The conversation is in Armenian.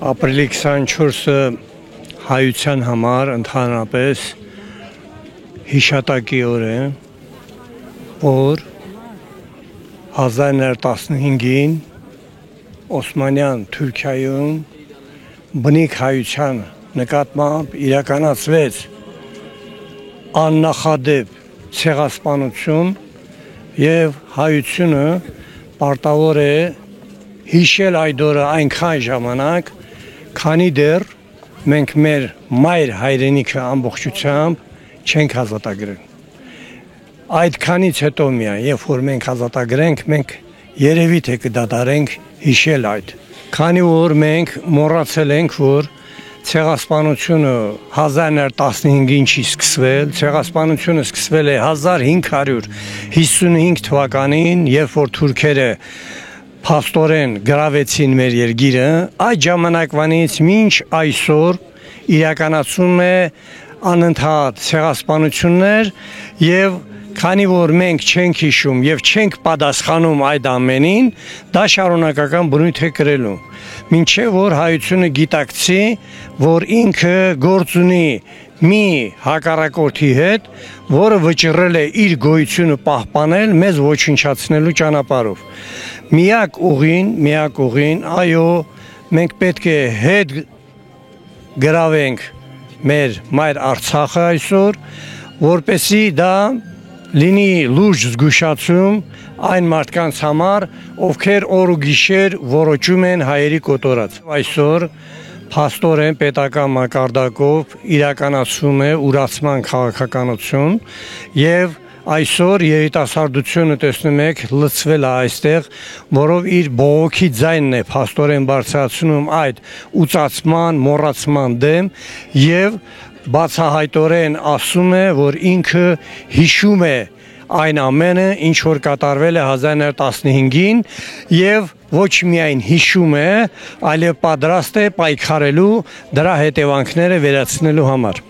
Ապրիլի 24-ը հայության համար ընդհանրապես հիշատակի օր է, որ 1915-ին Օսմանյան Թուրքիայում բնիկ հայության նկատմամբ իրականացվեց աննախադեպ ցեղասպանություն եւ հայությունը պարտավոր է հիշել այդ օրը այնքան ժամանակ, քանի դեռ մենք մեր մայր հայրենիքը ամբողջությամբ չենք ազատագրել։ Այդքանից հետո միայն, երբ որ մենք ազատագրենք, մենք երևի թե կդադարենք հիշել այդ։ Քանի որ մենք մոռացել ենք, որ ցեղասպանությունը 1915-ին չի սկսվել, ցեղասպանությունը սկսվել է 1555 թվականին, երբ որ թուրքերը փաստորեն գրավեցին մեր երկիրը, այդ ժամանակվանից մինչ այսօր իրականացում է անընդհատ ցեղասպանություններ եւ քանի որ մենք չենք հիշում եւ չենք պատասխանում այդ ամենին, դա շարունակական բնույթ է կրելու։ Մինչեւ որ հայությունը գիտակցի, որ ինքը գործ ունի մի հակառակորդի հետ, որը վճռել է իր գոյությունը պահպանել մեզ ոչնչացնելու ճանապարհով։ Միակ ուղին, այո, մենք պետք է հետ գրավենք մեր մայր Արցախը այսօր, որպեսզի դա լինի լուրջ զգուշացում այն մարդկանց համար, ովքեր օր ու գիշեր ոռոճում են հայերի կոտորած։ Այսօր փաստորեն պետական մակարդակով իրականացում է ուրացման քաղաքականություն եւ այսօր երիտասարդությունը տեսնում եք լցվել է այստեղ, որով իր բողոքի ձայնն է փաստորեն բարձրացնում այդ ուծացման, մոռացման դեմ եւ բացահայտորեն ասում է, որ ինքը հիշում է այն ամենը, ինչ որ կատարվել է 1915-ին եւ ոչ միայն հիշում է, այլև պատրաստ է պայքարելու դրա հետևանքները վերացնելու համար։